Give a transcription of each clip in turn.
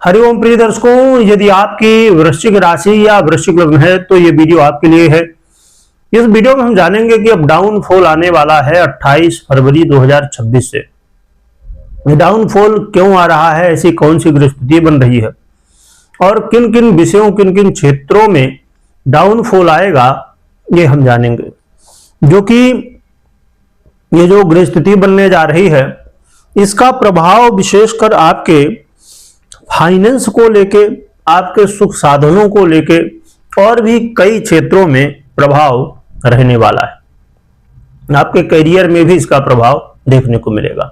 हरिओम प्रिय दर्शकों, यदि आपकी वृश्चिक राशि या वृश्चिक लग्न है तो ये वीडियो आपके लिए है। इस वीडियो में हम जानेंगे कि अब डाउनफॉल आने वाला है 28 फरवरी 2026 से। ये डाउनफॉल क्यों आ रहा है, ऐसी कौन सी ग्रहस्थिति बन रही है और किन किन विषयों किन किन क्षेत्रों में डाउनफॉल आएगा, ये हम जानेंगे। जो कि ये जो ग्रहस्थिति बनने जा रही है इसका प्रभाव विशेषकर आपके फाइनेंस को लेके, आपके सुख साधनों को लेके और भी कई क्षेत्रों में प्रभाव रहने वाला है। आपके करियर में भी इसका प्रभाव देखने को मिलेगा।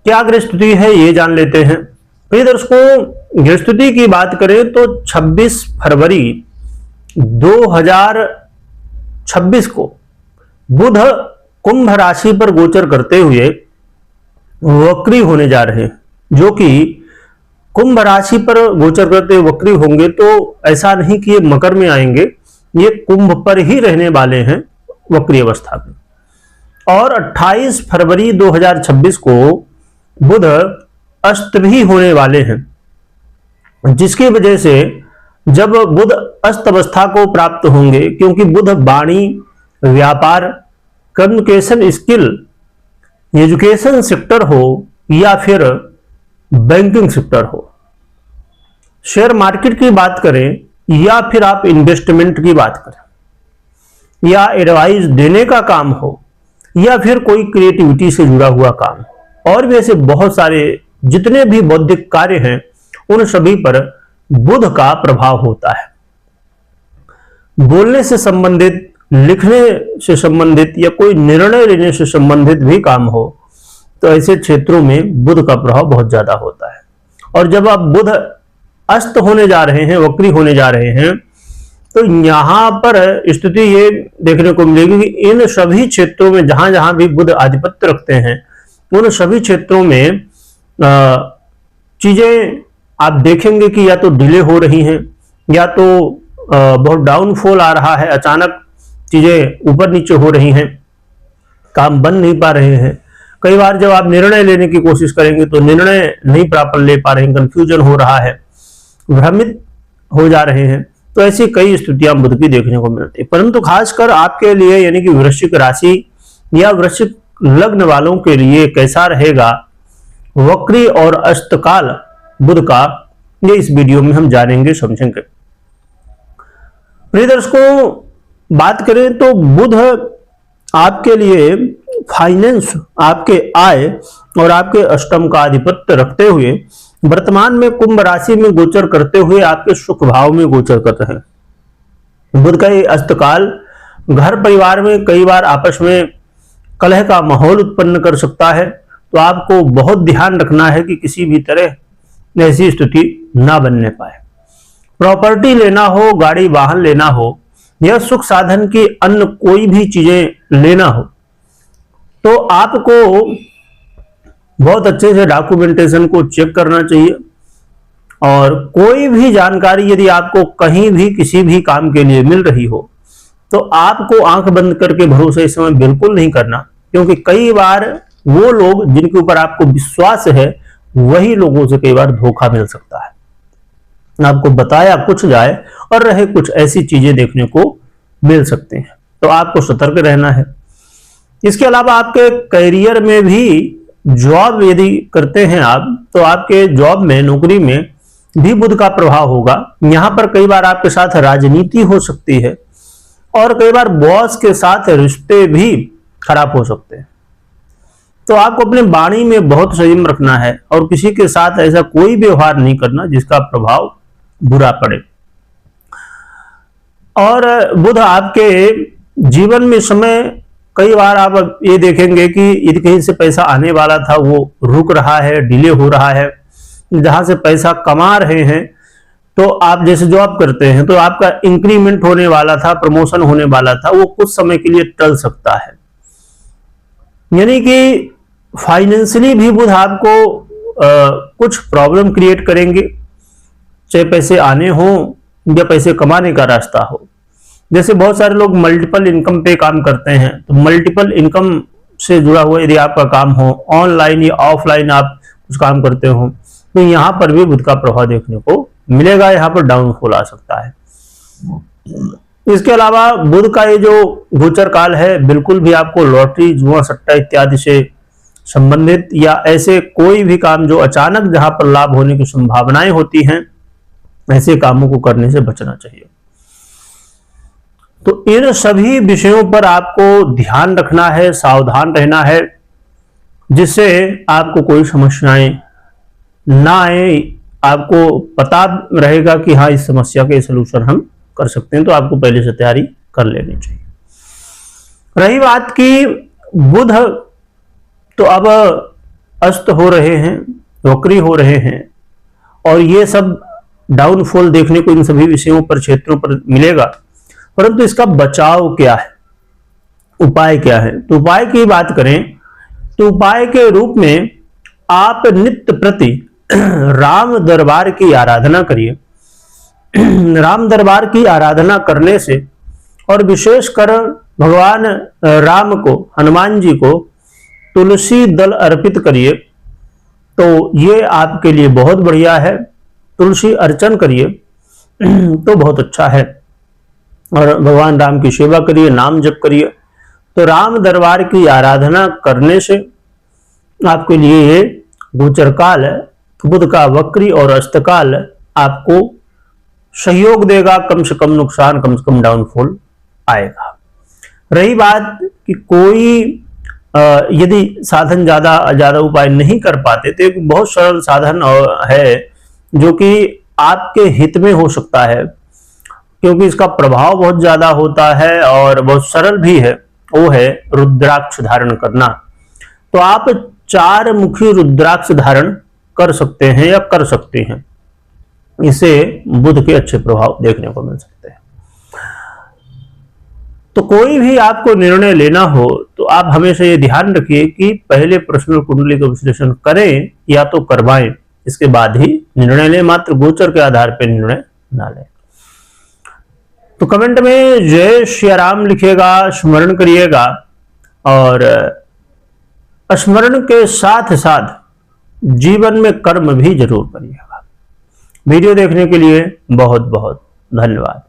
क्या ग्रहस्थिति है ये जान लेते हैं। प्रिय दर्शकों, ग्रहस्थिति की बात करें तो 26 फरवरी 2026 को बुध कुंभ राशि पर गोचर करते हुए वक्री होने जा रहे हैं। जो कि कुंभ राशि पर गोचर करते वक्री होंगे तो ऐसा नहीं कि ये मकर में आएंगे, ये कुंभ पर ही रहने वाले हैं वक्री अवस्था में। और 28 फरवरी 2026 को बुध अस्त भी होने वाले हैं, जिसकी वजह से जब बुध अस्त अवस्था को प्राप्त होंगे, क्योंकि बुध वाणी, व्यापार, कम्युनिकेशन स्किल, एजुकेशन सेक्टर हो या फिर बैंकिंग सेक्टर हो, शेयर मार्केट की बात करें या फिर आप इन्वेस्टमेंट की बात करें या एडवाइस देने का काम हो या फिर कोई क्रिएटिविटी से जुड़ा हुआ काम, और भी ऐसे बहुत सारे जितने भी बौद्धिक कार्य हैं उन सभी पर बुध का प्रभाव होता है। बोलने से संबंधित, लिखने से संबंधित या कोई निर्णय लेने से संबंधित भी काम हो तो ऐसे क्षेत्रों में बुध का प्रभाव बहुत ज्यादा होता है। और जब आप बुध अस्त होने जा रहे हैं, वक्री होने जा रहे हैं, तो यहां पर स्थिति ये देखने को मिलेगी कि इन सभी क्षेत्रों में जहां जहां भी बुध आधिपत्य रखते हैं उन सभी क्षेत्रों में चीजें आप देखेंगे कि या तो डिले हो रही हैं या तो बहुत डाउनफॉल आ रहा है, अचानक चीजें ऊपर नीचे हो रही हैं, काम बन नहीं पा रहे हैं। कई बार जब आप निर्णय लेने की कोशिश करेंगे तो निर्णय नहीं प्रॉपर ले पा रहे हैं, कंफ्यूजन हो रहा है, भ्रमित हो जा रहे हैं। तो ऐसी कई स्थितियां बुध की देखने को मिलती है। परंतु खासकर आपके लिए यानी कि वृश्चिक राशि या वृश्चिक लग्न वालों के लिए कैसा रहेगा वक्री और अस्तकाल बुध का, ये इस वीडियो में हम जानेंगे, समझेंगे। प्रिय दर्शकों, बात करें तो बुध आपके लिए फाइनेंस, आपके आय और आपके अष्टम का आधिपत्य रखते हुए वर्तमान में कुंभ राशि में गोचर करते हुए आपके सुख भाव में गोचर कर रहे हैं। बुध का ये अस्तकाल घर परिवार में कई बार आपस में कलह का माहौल उत्पन्न कर सकता है, तो आपको बहुत ध्यान रखना है कि किसी भी तरह ऐसी स्थिति ना बनने पाए। प्रॉपर्टी लेना हो, गाड़ी वाहन लेना हो या सुख साधन की अन्य कोई भी चीजें लेना हो तो आपको बहुत अच्छे से डॉक्यूमेंटेशन को चेक करना चाहिए। और कोई भी जानकारी यदि आपको कहीं भी किसी भी काम के लिए मिल रही हो तो आपको आंख बंद करके भरोसा इस समय बिल्कुल नहीं करना, क्योंकि कई बार वो लोग जिनके ऊपर आपको विश्वास है वही लोगों से कई बार धोखा मिल सकता है। आपको बताया कुछ जाए और रहे कुछ, ऐसी चीजें देखने को मिल सकते हैं, तो आपको सतर्क रहना है। इसके अलावा आपके करियर में भी, जॉब यदि करते हैं आप तो आपके जॉब में, नौकरी में भी बुध का प्रभाव होगा। यहां पर कई बार आपके साथ राजनीति हो सकती है और कई बार बॉस के साथ रिश्ते भी खराब हो सकते हैं। तो आपको अपने वाणी में बहुत संयम रखना है और किसी के साथ ऐसा कोई व्यवहार नहीं करना जिसका प्रभाव बुरा पड़े। और बुध आपके जीवन में समय कई बार आप ये देखेंगे कि यदि कहीं से पैसा आने वाला था वो रुक रहा है, डिले हो रहा है। जहां से पैसा कमा रहे हैं तो आप जैसे जॉब करते हैं तो आपका इंक्रीमेंट होने वाला था, प्रमोशन होने वाला था, वो कुछ समय के लिए टल सकता है। यानी कि फाइनेंशियली भी बुध आपको कुछ प्रॉब्लम क्रिएट करेंगे, चाहे पैसे आने हो या पैसे कमाने का रास्ता हो। जैसे बहुत सारे लोग मल्टीपल इनकम पे काम करते हैं, तो मल्टीपल इनकम से जुड़ा हुआ यदि आपका काम हो, ऑनलाइन या ऑफलाइन आप कुछ काम करते हो, तो यहां पर भी बुध का प्रभाव देखने को मिलेगा, यहां पर डाउनफॉल आ सकता है। इसके अलावा बुध का ये जो गोचर काल है बिल्कुल भी आपको लॉटरी, जुआ, सट्टा इत्यादि से संबंधित या ऐसे कोई भी काम जो अचानक जहां पर लाभ होने की संभावनाएं होती हैं, ऐसे कामों को करने से बचना चाहिए। तो इन सभी विषयों पर आपको ध्यान रखना है, सावधान रहना है, जिससे आपको कोई समस्याएं ना आए। आपको पता रहेगा कि हाँ, इस समस्या के सलूशन हम कर सकते हैं, तो आपको पहले से तैयारी कर लेनी चाहिए। रही बात की बुध तो अब अस्त हो रहे हैं, वक्री हो रहे हैं, और ये सब डाउनफॉल देखने को इन सभी विषयों पर, क्षेत्रों पर मिलेगा। परंतु इसका बचाव क्या है, उपाय क्या है? तो उपाय की बात करें तो उपाय के रूप में आप नित्य प्रति राम दरबार की आराधना करिए। राम दरबार की आराधना करने से, और विशेषकर भगवान राम को, हनुमान जी को तुलसी दल अर्पित करिए, तो ये आपके लिए बहुत बढ़िया है। तुलसी अर्चन करिए तो बहुत अच्छा है, और भगवान राम की सेवा करिए, नाम जप करिए। तो राम दरबार की आराधना करने से आपके लिए ये गोचर काल है, बुध का वक्री और अस्तकाल आपको सहयोग देगा, कम से कम नुकसान, कम से कम डाउनफॉल आएगा। रही बात कि कोई यदि साधन ज्यादा उपाय नहीं कर पाते, तो एक बहुत सरल साधन है जो कि आपके हित में हो सकता है, क्योंकि इसका प्रभाव बहुत ज्यादा होता है और बहुत सरल भी है। वो है रुद्राक्ष धारण करना। तो आप 4 मुखी रुद्राक्ष धारण कर सकते हैं या कर सकती हैं, इससे बुध के अच्छे प्रभाव देखने को मिल सकते हैं। तो कोई भी आपको निर्णय लेना हो तो आप हमेशा ये ध्यान रखिए कि पहले पर्सनल कुंडली का विश्लेषण करें या तो करवाएं, इसके बाद ही निर्णय लें। मात्र गोचर के आधार पर निर्णय ना लें। तो कमेंट में जय श्री राम लिखिएगा, स्मरण करिएगा, और स्मरण के साथ साथ जीवन में कर्म भी जरूर करिएगा। वीडियो देखने के लिए बहुत बहुत धन्यवाद।